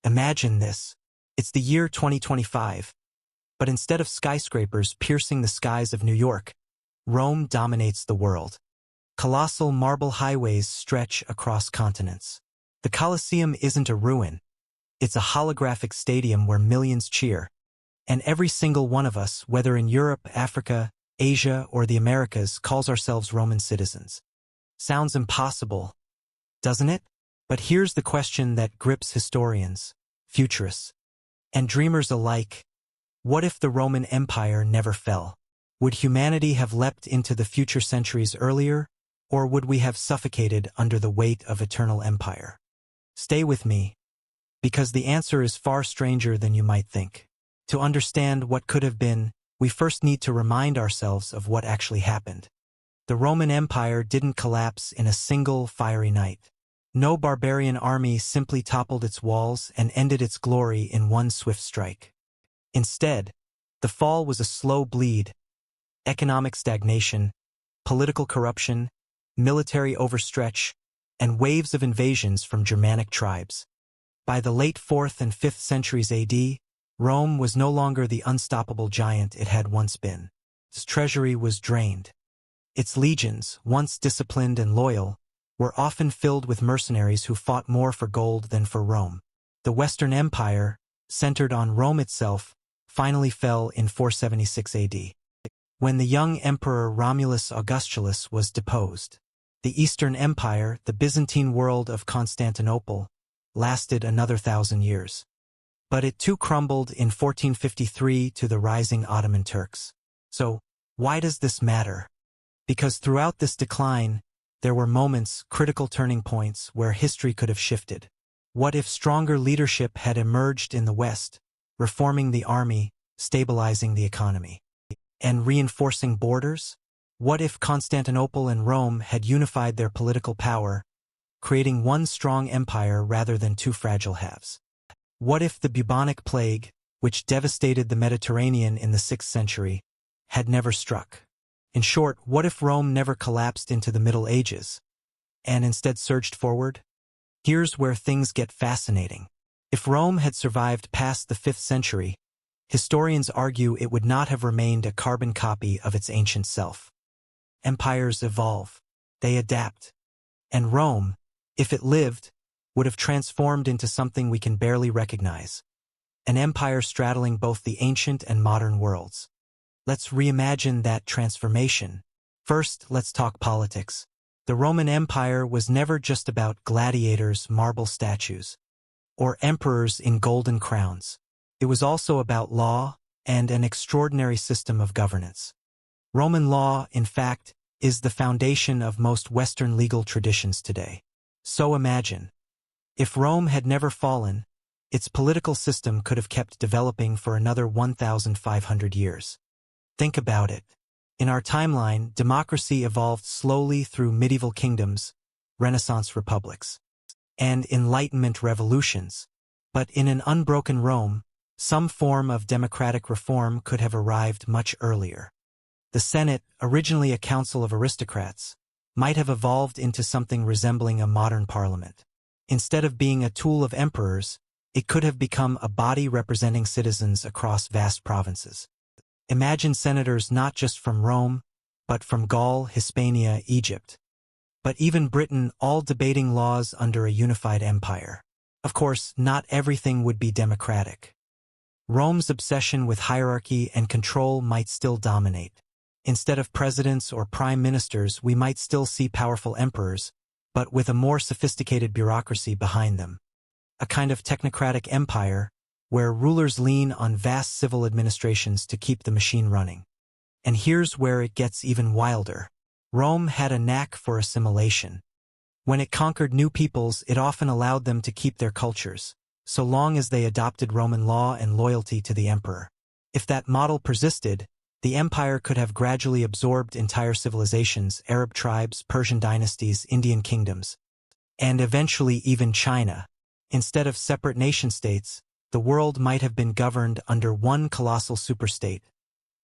Imagine this. It's the year 2025, but instead of skyscrapers piercing the skies of New York, Rome dominates the world. Colossal marble highways stretch across continents. The Colosseum isn't a ruin. It's a holographic stadium where millions cheer. And every single one of us, whether in Europe, Africa, Asia, or the Americas, calls ourselves Roman citizens. Sounds impossible, doesn't it? But here's the question that grips historians, futurists, and dreamers alike. What if the Roman Empire never fell? Would humanity have leapt into the future centuries earlier, or would we have suffocated under the weight of eternal empire? Stay with me, because the answer is far stranger than you might think. To understand what could have been, we first need to remind ourselves of what actually happened. The Roman Empire didn't collapse in a single fiery night. No barbarian army simply toppled its walls and ended its glory in one swift strike. Instead, the fall was a slow bleed: economic stagnation, political corruption, military overstretch, and waves of invasions from Germanic tribes. By the late 4th and 5th centuries AD, Rome was no longer the unstoppable giant it had once been. Its treasury was drained. Its legions, once disciplined and loyal, were often filled with mercenaries who fought more for gold than for Rome. The Western Empire, centered on Rome itself, finally fell in 476 AD. When the young Emperor Romulus Augustulus was deposed, the Eastern Empire, the Byzantine world of Constantinople, lasted another 1,000 years. But it too crumbled in 1453 to the rising Ottoman Turks. So, why does this matter? Because throughout this decline, there were moments, critical turning points, where history could have shifted. What if stronger leadership had emerged in the West, reforming the army, stabilizing the economy, and reinforcing borders? What if Constantinople and Rome had unified their political power, creating one strong empire rather than two fragile halves? What if the bubonic plague, which devastated the Mediterranean in the 6th century, had never struck? In short, what if Rome never collapsed into the Middle Ages, and instead surged forward? Here's where things get fascinating. If Rome had survived past the 5th century, historians argue it would not have remained a carbon copy of its ancient self. Empires evolve. They adapt. And Rome, if it lived, would have transformed into something we can barely recognize. An empire straddling both the ancient and modern worlds. Let's reimagine that transformation. First, let's talk politics. The Roman Empire was never just about gladiators, marble statues, or emperors in golden crowns. It was also about law and an extraordinary system of governance. Roman law, in fact, is the foundation of most Western legal traditions today. So imagine, if Rome had never fallen, its political system could have kept developing for another 1,500 years. Think about it. In our timeline, democracy evolved slowly through medieval kingdoms, Renaissance republics, and Enlightenment revolutions. But in an unbroken Rome, some form of democratic reform could have arrived much earlier. The Senate, originally a council of aristocrats, might have evolved into something resembling a modern parliament. Instead of being a tool of emperors, it could have become a body representing citizens across vast provinces. Imagine senators not just from Rome, but from Gaul, Hispania, Egypt, but even Britain, all debating laws under a unified empire. Of course, not everything would be democratic. Rome's obsession with hierarchy and control might still dominate. Instead of presidents or prime ministers, we might still see powerful emperors, but with a more sophisticated bureaucracy behind them. A kind of technocratic empire, where rulers lean on vast civil administrations to keep the machine running. And here's where it gets even wilder. Rome had a knack for assimilation. When it conquered new peoples, it often allowed them to keep their cultures, so long as they adopted Roman law and loyalty to the emperor. If that model persisted, the empire could have gradually absorbed entire civilizations, Arab tribes, Persian dynasties, Indian kingdoms, and eventually even China. Instead of separate nation-states, the world might have been governed under one colossal superstate,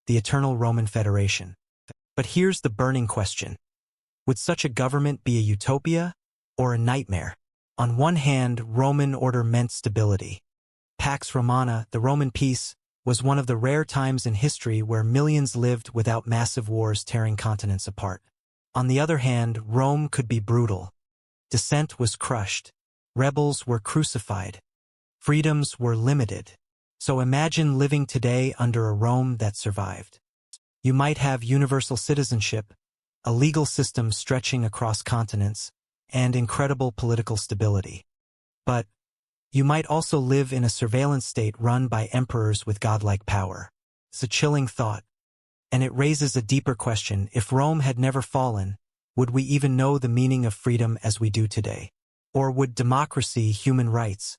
the eternal Roman Federation. But here's the burning question. Would such a government be a utopia or a nightmare? On one hand, Roman order meant stability. Pax Romana, the Roman peace, was one of the rare times in history where millions lived without massive wars tearing continents apart. On the other hand, Rome could be brutal. Dissent was crushed. Rebels were crucified. Freedoms were limited. So imagine living today under a Rome that survived. You might have universal citizenship, a legal system stretching across continents, and incredible political stability. But you might also live in a surveillance state run by emperors with godlike power. It's a chilling thought, and it raises a deeper question. If Rome had never fallen, would we even know the meaning of freedom as we do today? Or would democracy, human rights,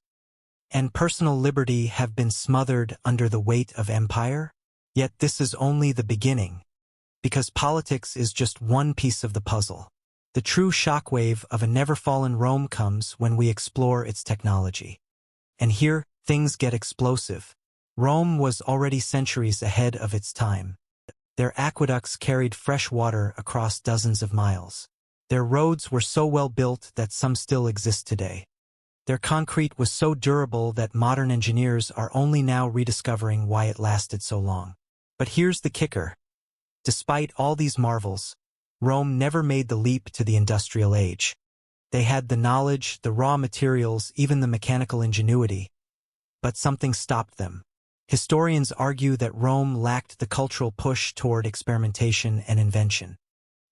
and personal liberty have been smothered under the weight of empire? Yet this is only the beginning, because politics is just one piece of the puzzle. The true shockwave of a never-fallen Rome comes when we explore its technology. And here, things get explosive. Rome was already centuries ahead of its time. Their aqueducts carried fresh water across dozens of miles. Their roads were so well built that some still exist today. Their concrete was so durable that modern engineers are only now rediscovering why it lasted so long. But here's the kicker. Despite all these marvels, Rome never made the leap to the industrial age. They had the knowledge, the raw materials, even the mechanical ingenuity. But something stopped them. Historians argue that Rome lacked the cultural push toward experimentation and invention.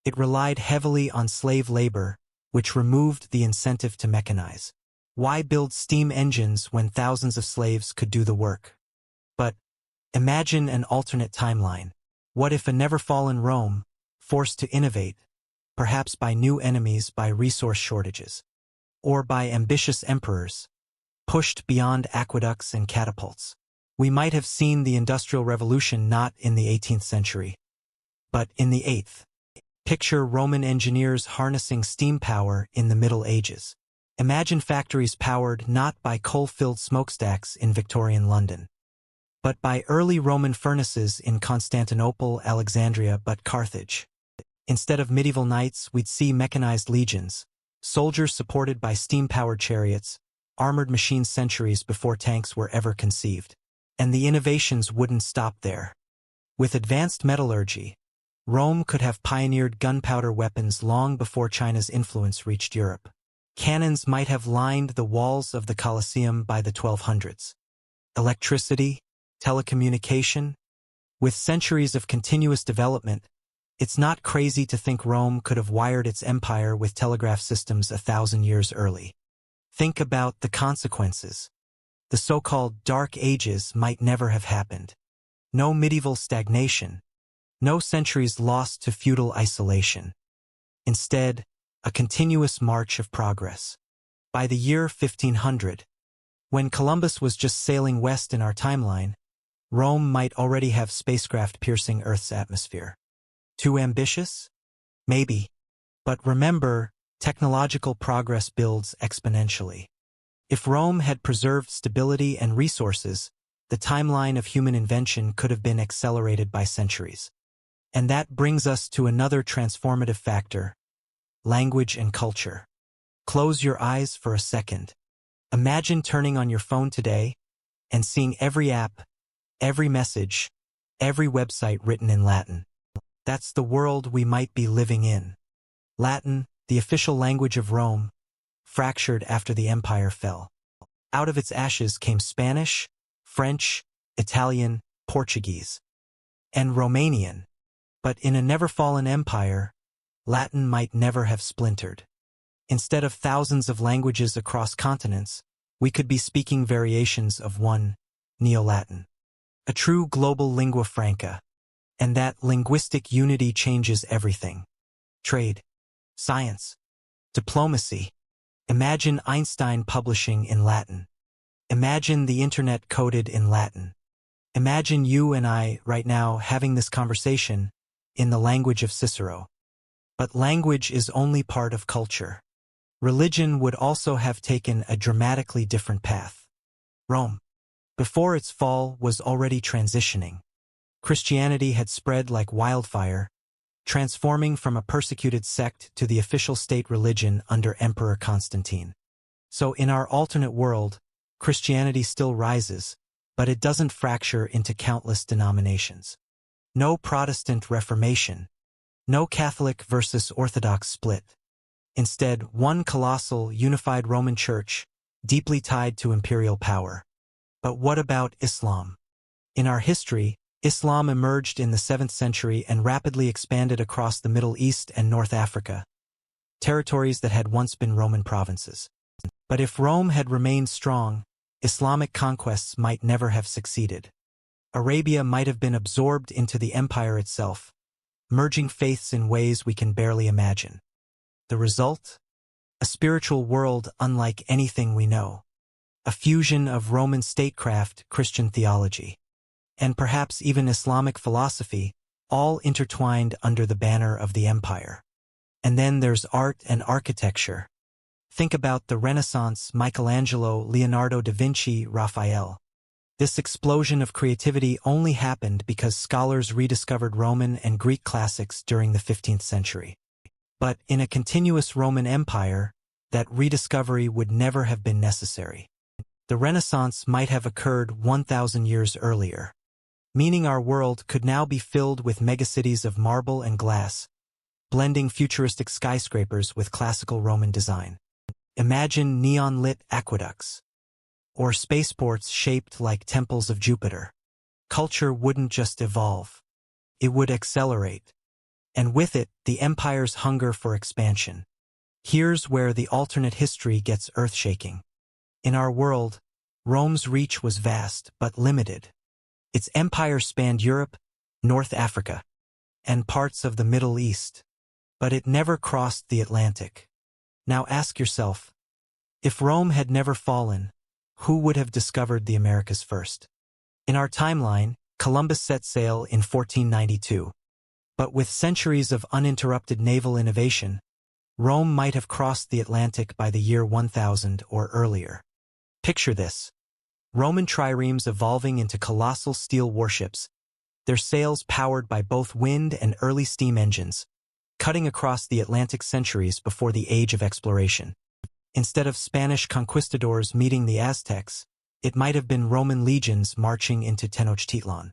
It relied heavily on slave labor, which removed the incentive to mechanize. Why build steam engines when thousands of slaves could do the work? But imagine an alternate timeline. What if a never-fallen Rome, forced to innovate, perhaps by new enemies, by resource shortages, or by ambitious emperors, pushed beyond aqueducts and catapults? We might have seen the Industrial Revolution not in the 18th century, but in the 8th. Picture Roman engineers harnessing steam power in the Middle Ages. Imagine factories powered not by coal-filled smokestacks in Victorian London, but by early Roman furnaces in Constantinople, Alexandria, but Carthage. Instead of medieval knights, we'd see mechanized legions, soldiers supported by steam-powered chariots, armored machines centuries before tanks were ever conceived. And the innovations wouldn't stop there. With advanced metallurgy, Rome could have pioneered gunpowder weapons long before China's influence reached Europe. Cannons might have lined the walls of the Colosseum by the 1200s. Electricity, telecommunication. With centuries of continuous development, it's not crazy to think Rome could have wired its empire with telegraph systems 1,000 years early. Think about the consequences. The so-called Dark Ages might never have happened. No medieval stagnation. No centuries lost to feudal isolation. Instead, a continuous march of progress. By the year 1500, when Columbus was just sailing west in our timeline, Rome might already have spacecraft piercing Earth's atmosphere. Too ambitious? Maybe. But remember, technological progress builds exponentially. If Rome had preserved stability and resources, the timeline of human invention could have been accelerated by centuries. And that brings us to another transformative factor: language and culture. Close your eyes for a second. Imagine turning on your phone today and seeing every app, every message, every website written in Latin. That's the world we might be living in. Latin, the official language of Rome, fractured after the empire fell. Out of its ashes came Spanish, French, Italian, Portuguese, and Romanian. But in a never-fallen empire, Latin might never have splintered. Instead of thousands of languages across continents, we could be speaking variations of one, Neo-Latin. A true global lingua franca. And that linguistic unity changes everything. Trade, science, diplomacy. Imagine Einstein publishing in Latin. Imagine the internet coded in Latin. Imagine you and I right now having this conversation in the language of Cicero. But language is only part of culture. Religion would also have taken a dramatically different path. Rome, before its fall, was already transitioning. Christianity had spread like wildfire, transforming from a persecuted sect to the official state religion under Emperor Constantine. So in our alternate world, Christianity still rises, but it doesn't fracture into countless denominations. No Protestant Reformation, no Catholic versus Orthodox split. Instead, one colossal, unified Roman Church, deeply tied to imperial power. But what about Islam? In our history, Islam emerged in the 7th century and rapidly expanded across the Middle East and North Africa, territories that had once been Roman provinces. But if Rome had remained strong, Islamic conquests might never have succeeded. Arabia might have been absorbed into the empire itself, merging faiths in ways we can barely imagine. The result? A spiritual world unlike anything we know. A fusion of Roman statecraft, Christian theology, and perhaps even Islamic philosophy, all intertwined under the banner of the empire. And then there's art and architecture. Think about the Renaissance, Michelangelo, Leonardo da Vinci, Raphael. This explosion of creativity only happened because scholars rediscovered Roman and Greek classics during the 15th century. But in a continuous Roman Empire, that rediscovery would never have been necessary. The Renaissance might have occurred 1,000 years earlier, meaning our world could now be filled with megacities of marble and glass, blending futuristic skyscrapers with classical Roman design. Imagine neon-lit aqueducts, or spaceports shaped like temples of Jupiter. Culture wouldn't just evolve, it would accelerate. And with it, the empire's hunger for expansion. Here's where the alternate history gets earth-shaking. In our world, Rome's reach was vast but limited. Its empire spanned Europe, North Africa, and parts of the Middle East. But it never crossed the Atlantic. Now ask yourself, if Rome had never fallen, who would have discovered the Americas first? In our timeline, Columbus set sail in 1492. But with centuries of uninterrupted naval innovation, Rome might have crossed the Atlantic by the year 1000 or earlier. Picture this. Roman triremes evolving into colossal steel warships, their sails powered by both wind and early steam engines, cutting across the Atlantic centuries before the age of exploration. Instead of Spanish conquistadors meeting the Aztecs, it might have been Roman legions marching into Tenochtitlan.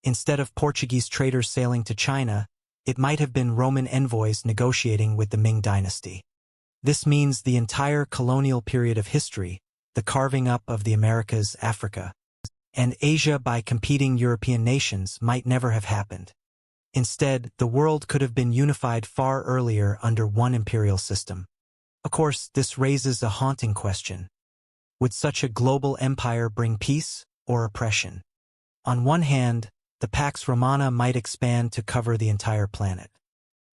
Instead of Portuguese traders sailing to China, it might have been Roman envoys negotiating with the Ming dynasty. This means the entire colonial period of history, the carving up of the Americas, Africa, and Asia by competing European nations might never have happened. Instead, the world could have been unified far earlier under one imperial system. Of course, this raises a haunting question. Would such a global empire bring peace or oppression? On one hand, the Pax Romana might expand to cover the entire planet.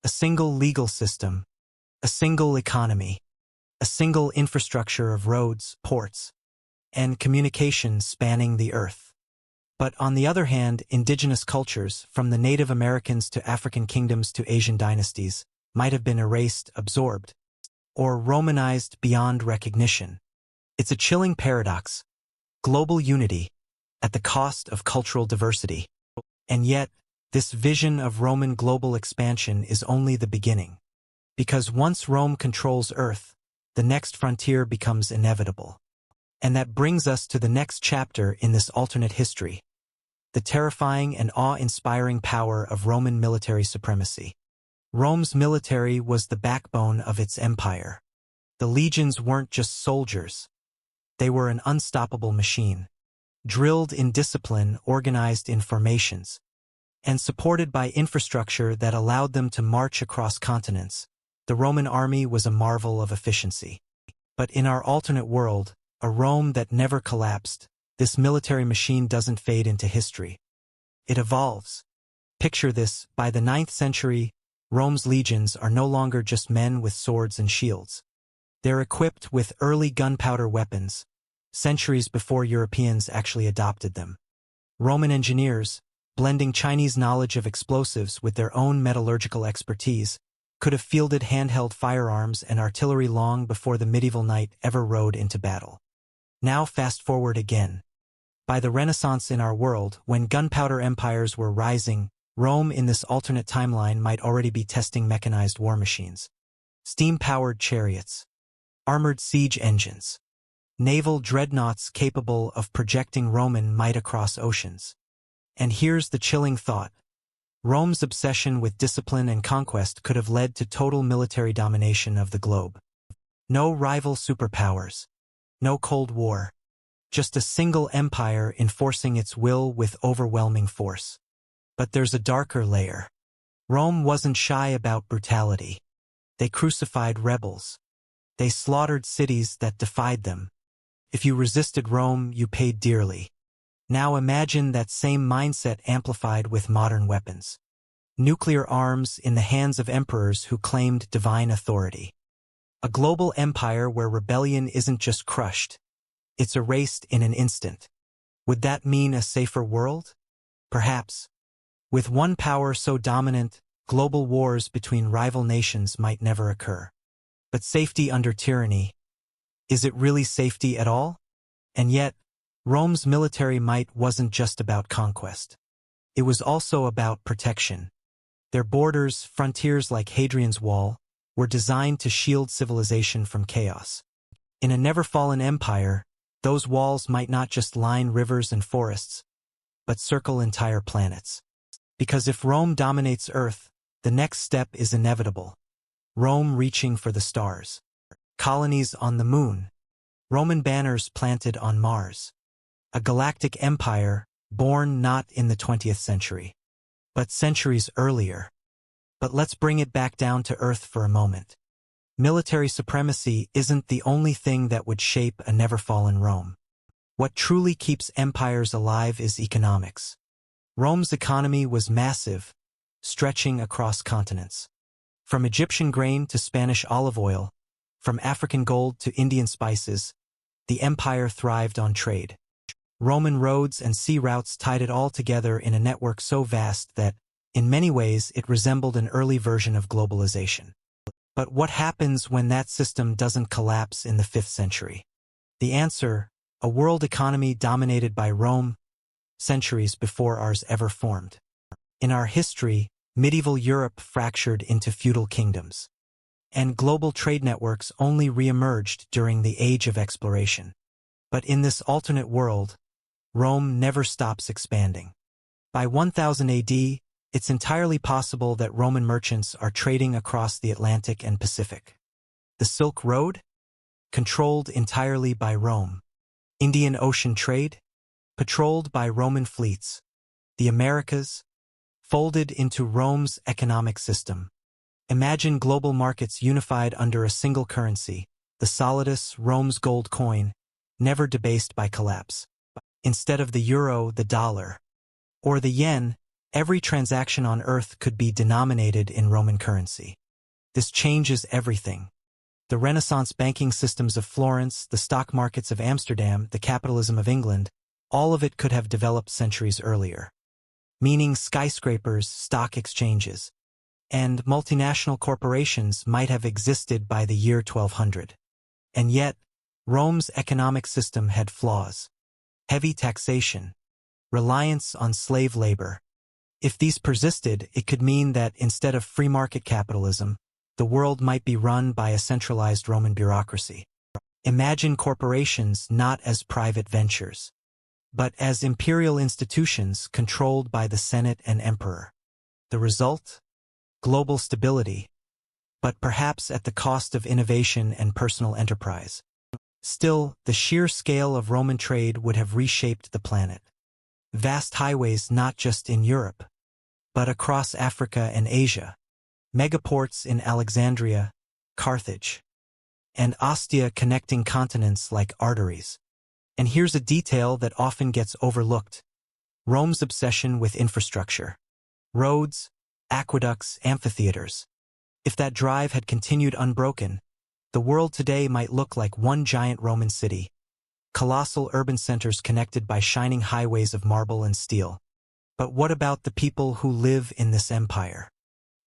A single legal system, a single economy, a single infrastructure of roads, ports, and communications spanning the earth. But on the other hand, indigenous cultures, from the Native Americans to African kingdoms to Asian dynasties, might have been erased, absorbed, or Romanized beyond recognition. It's a chilling paradox. Global unity at the cost of cultural diversity. And yet, this vision of Roman global expansion is only the beginning. Because once Rome controls Earth, the next frontier becomes inevitable. And that brings us to the next chapter in this alternate history. The terrifying and awe-inspiring power of Roman military supremacy. Rome's military was the backbone of its empire. The legions weren't just soldiers. They were an unstoppable machine, drilled in discipline, organized in formations, and supported by infrastructure that allowed them to march across continents. The Roman army was a marvel of efficiency. But in our alternate world, a Rome that never collapsed, this military machine doesn't fade into history. It evolves. Picture this, by the 9th century, Rome's legions are no longer just men with swords and shields. They're equipped with early gunpowder weapons, centuries before Europeans actually adopted them. Roman engineers, blending Chinese knowledge of explosives with their own metallurgical expertise, could have fielded handheld firearms and artillery long before the medieval knight ever rode into battle. Now fast forward again. By the Renaissance in our world, when gunpowder empires were rising, Rome in this alternate timeline might already be testing mechanized war machines, steam-powered chariots, armored siege engines, naval dreadnoughts capable of projecting Roman might across oceans. And here's the chilling thought. Rome's obsession with discipline and conquest could have led to total military domination of the globe. No rival superpowers. No Cold War. Just a single empire enforcing its will with overwhelming force. But there's a darker layer. Rome wasn't shy about brutality. They crucified rebels. They slaughtered cities that defied them. If you resisted Rome, you paid dearly. Now imagine that same mindset amplified with modern weapons. Nuclear arms in the hands of emperors who claimed divine authority. A global empire where rebellion isn't just crushed, it's erased in an instant. Would that mean a safer world? Perhaps. With one power so dominant, global wars between rival nations might never occur. But safety under tyranny, is it really safety at all? And yet, Rome's military might wasn't just about conquest. It was also about protection. Their borders, frontiers like Hadrian's Wall, were designed to shield civilization from chaos. In a never-fallen empire, those walls might not just line rivers and forests, but circle entire planets. Because if Rome dominates Earth, the next step is inevitable. Rome reaching for the stars. Colonies on the moon. Roman banners planted on Mars. A galactic empire born not in the 20th century, but centuries earlier. But let's bring it back down to Earth for a moment. Military supremacy isn't the only thing that would shape a never-fallen Rome. What truly keeps empires alive is economics. Rome's economy was massive, stretching across continents. From Egyptian grain to Spanish olive oil, from African gold to Indian spices, the empire thrived on trade. Roman roads and sea routes tied it all together in a network so vast that, in many ways, it resembled an early version of globalization. But what happens when that system doesn't collapse in the 5th century? The answer, a world economy dominated by Rome, centuries before ours ever formed. In our history, medieval Europe fractured into feudal kingdoms. And global trade networks only re-emerged during the Age of Exploration. But in this alternate world, Rome never stops expanding. By 1000 AD, it's entirely possible that Roman merchants are trading across the Atlantic and Pacific. The Silk Road? Controlled entirely by Rome. Indian Ocean trade? Patrolled by Roman fleets. The Americas? Folded into Rome's economic system. Imagine global markets unified under a single currency, the solidus, Rome's gold coin, never debased by collapse. Instead of the euro, the dollar. Or the yen, every transaction on Earth could be denominated in Roman currency. This changes everything. The Renaissance banking systems of Florence, the stock markets of Amsterdam, the capitalism of England, all of it could have developed centuries earlier. Meaning skyscrapers, stock exchanges, and multinational corporations might have existed by the year 1200. And yet, Rome's economic system had flaws. Heavy taxation, reliance on slave labor. If these persisted, it could mean that instead of free market capitalism, the world might be run by a centralized Roman bureaucracy. Imagine corporations not as private ventures, but as imperial institutions controlled by the Senate and Emperor. The result? Global stability, but perhaps at the cost of innovation and personal enterprise. Still, the sheer scale of Roman trade would have reshaped the planet. Vast highways not just in Europe, but across Africa and Asia. Megaports in Alexandria, Carthage, and Ostia connecting continents like arteries. And here's a detail that often gets overlooked. Rome's obsession with infrastructure. Roads, aqueducts, amphitheaters. If that drive had continued unbroken, the world today might look like one giant Roman city. Colossal urban centers connected by shining highways of marble and steel. But what about the people who live in this empire?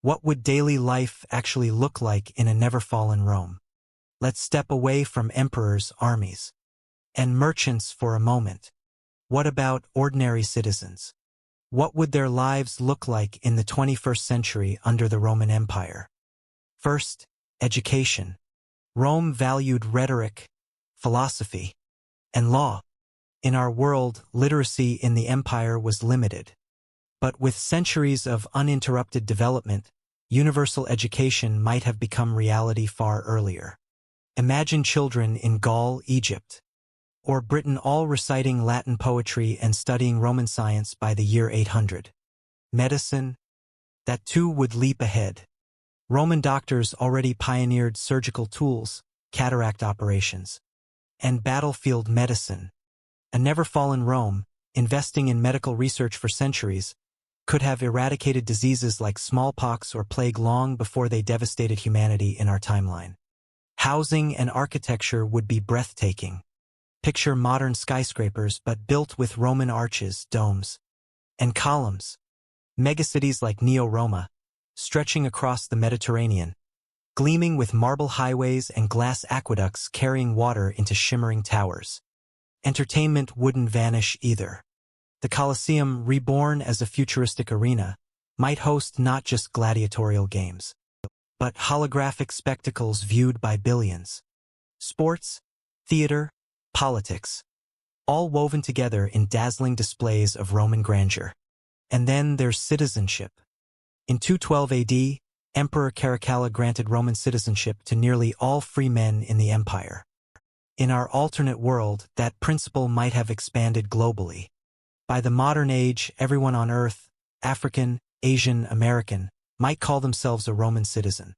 What would daily life actually look like in a never-fallen Rome? Let's step away from emperors' armies and merchants for a moment. What about ordinary citizens? What would their lives look like in the 21st century under the Roman Empire? First, education. Rome valued rhetoric, philosophy, and law. In our world, literacy in the empire was limited. But with centuries of uninterrupted development, universal education might have become reality far earlier. Imagine children in Gaul, Egypt, or Britain all reciting Latin poetry and studying Roman science by the year 800. Medicine, that too would leap ahead. Roman doctors already pioneered surgical tools, cataract operations, and battlefield medicine. A never-fallen Rome, investing in medical research for centuries, could have eradicated diseases like smallpox or plague long before they devastated humanity in our timeline. Housing and architecture would be breathtaking. Picture modern skyscrapers but built with Roman arches, domes, and columns. Megacities like Neo-Roma, stretching across the Mediterranean, gleaming with marble highways and glass aqueducts carrying water into shimmering towers. Entertainment wouldn't vanish either. The Colosseum, reborn as a futuristic arena, might host not just gladiatorial games, but holographic spectacles viewed by billions. Sports, theater, politics, all woven together in dazzling displays of Roman grandeur. And then there's citizenship. In 212 AD, Emperor Caracalla granted Roman citizenship to nearly all free men in the empire. In our alternate world, that principle might have expanded globally. By the modern age, everyone on Earth, African, Asian, American, might call themselves a Roman citizen.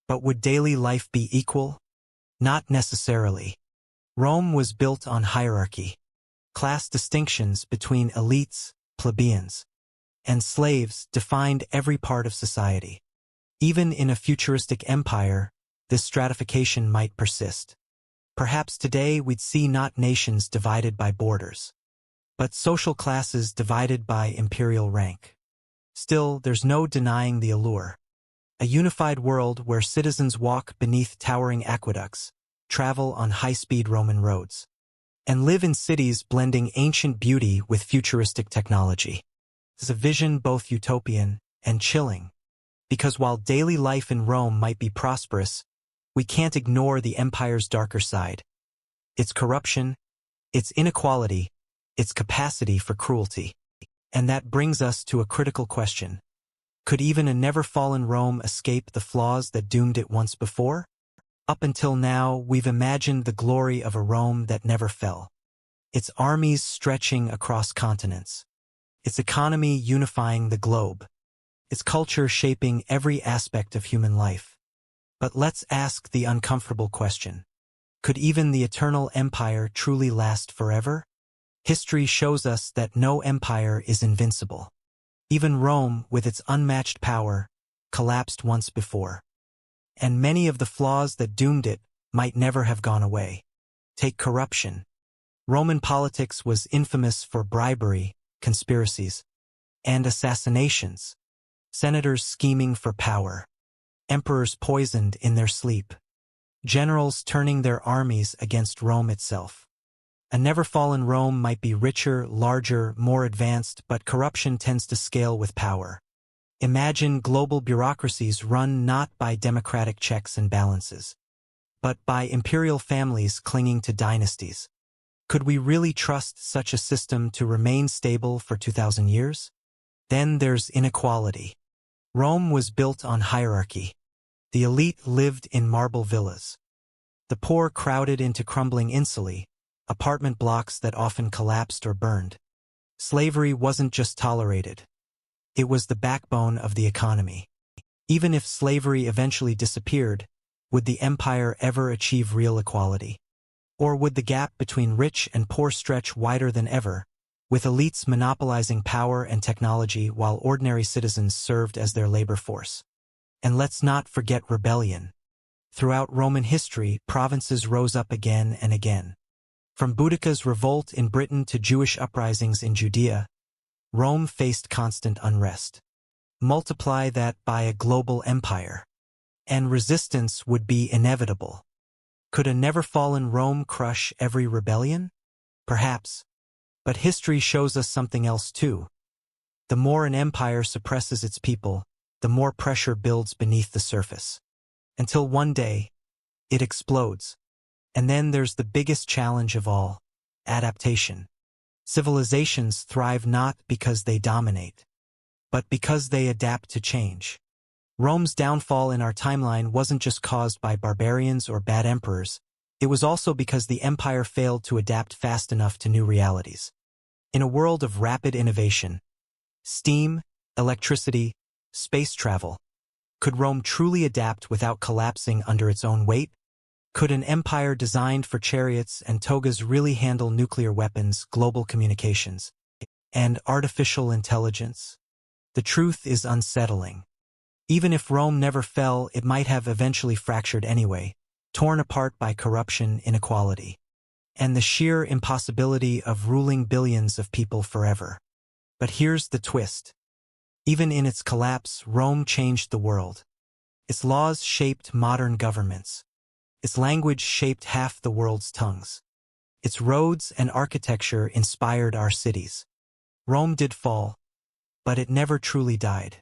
But would daily life be equal? Not necessarily. Rome was built on hierarchy. Class distinctions between elites, plebeians, and slaves defined every part of society. Even in a futuristic empire, this stratification might persist. Perhaps today we'd see not nations divided by borders, but social classes divided by imperial rank. Still, there's no denying the allure. A unified world where citizens walk beneath towering aqueducts, travel on high-speed Roman roads, and live in cities blending ancient beauty with futuristic technology. It's a vision both utopian and chilling, because while daily life in Rome might be prosperous, we can't ignore the empire's darker side. Its corruption, its inequality, its capacity for cruelty. And that brings us to a critical question. Could even a never-fallen Rome escape the flaws that doomed it once before? Up until now, we've imagined the glory of a Rome that never fell. Its armies stretching across continents. Its economy unifying the globe. Its culture shaping every aspect of human life. But let's ask the uncomfortable question. Could even the eternal empire truly last forever? History shows us that no empire is invincible. Even Rome, with its unmatched power, collapsed once before. And many of the flaws that doomed it might never have gone away. Take corruption. Roman politics was infamous for bribery, conspiracies, and assassinations. Senators scheming for power. Emperors poisoned in their sleep. Generals turning their armies against Rome itself. A never-fallen Rome might be richer, larger, more advanced, but corruption tends to scale with power. Imagine global bureaucracies run not by democratic checks and balances, but by imperial families clinging to dynasties. Could we really trust such a system to remain stable for 2,000 years? Then there's inequality. Rome was built on hierarchy. The elite lived in marble villas. The poor crowded into crumbling insulae, apartment blocks that often collapsed or burned. Slavery wasn't just tolerated. It was the backbone of the economy. Even if slavery eventually disappeared, would the empire ever achieve real equality? Or would the gap between rich and poor stretch wider than ever, with elites monopolizing power and technology while ordinary citizens served as their labor force? And let's not forget rebellion. Throughout Roman history, provinces rose up again and again. From Boudicca's revolt in Britain to Jewish uprisings in Judea, Rome faced constant unrest. Multiply that by a global empire, and resistance would be inevitable. Could a never-fallen Rome crush every rebellion? Perhaps. But history shows us something else too. The more an empire suppresses its people, the more pressure builds beneath the surface. Until one day, it explodes. And then there's the biggest challenge of all. adaptation. Civilizations thrive not because they dominate, but because they adapt to change. Rome's downfall in our timeline wasn't just caused by barbarians or bad emperors, it was also because the empire failed to adapt fast enough to new realities. In a world of rapid innovation, steam, electricity, space travel, could Rome truly adapt without collapsing under its own weight? Could an empire designed for chariots and togas really handle nuclear weapons, global communications, and artificial intelligence? The truth is unsettling. Even if Rome never fell, it might have eventually fractured anyway, torn apart by corruption, inequality, and the sheer impossibility of ruling billions of people forever. But here's the twist. Even in its collapse, Rome changed the world. Its laws shaped modern governments. Its language shaped half the world's tongues. Its roads and architecture inspired our cities. Rome did fall, but it never truly died.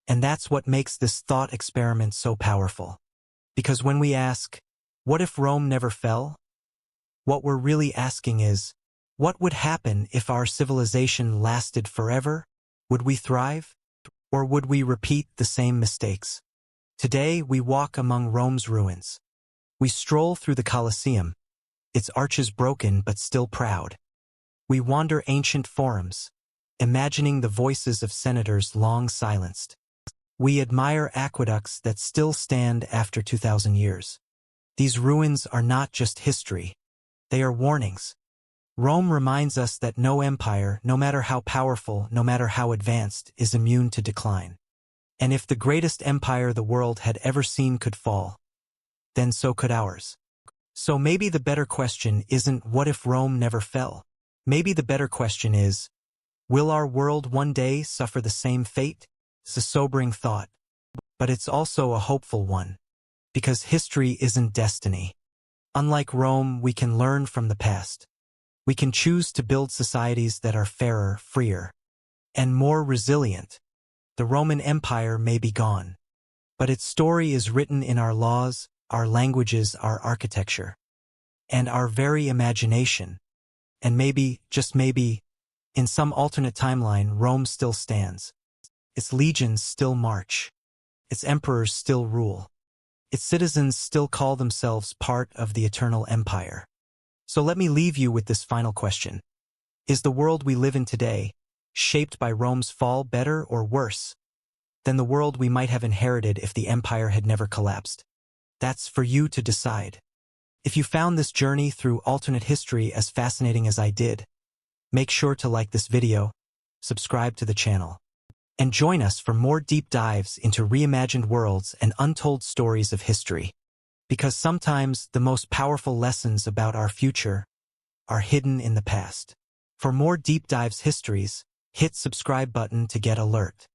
And that's what makes this thought experiment so powerful. Because when we ask, what if Rome never fell? What we're really asking is, what would happen if our civilization lasted forever? Would we thrive? Or would we repeat the same mistakes? Today, we walk among Rome's ruins. We stroll through the Colosseum, its arches broken but still proud. We wander ancient forums, imagining the voices of senators long silenced. We admire aqueducts that still stand after 2,000 years. These ruins are not just history, they are warnings. Rome reminds us that no empire, no matter how powerful, no matter how advanced, is immune to decline. And if the greatest empire the world had ever seen could fall, then so could ours. So maybe the better question isn't what if Rome never fell? Maybe the better question is, will our world one day suffer the same fate? It's a sobering thought, but it's also a hopeful one, because history isn't destiny. Unlike Rome, we can learn from the past. We can choose to build societies that are fairer, freer, and more resilient. The Roman Empire may be gone, but its story is written in our laws, our languages, our architecture, and our very imagination. And maybe, just maybe, in some alternate timeline, Rome still stands. Its legions still march. Its emperors still rule. Its citizens still call themselves part of the eternal empire. So let me leave you with this final question. Is the world we live in today, shaped by Rome's fall, better or worse than the world we might have inherited if the empire had never collapsed? That's for you to decide. If you found this journey through alternate history as fascinating as I did, make sure to like this video, subscribe to the channel, and join us for more deep dives into reimagined worlds and untold stories of history. Because sometimes the most powerful lessons about our future are hidden in the past. For more deep dives histories, hit subscribe button to get alert.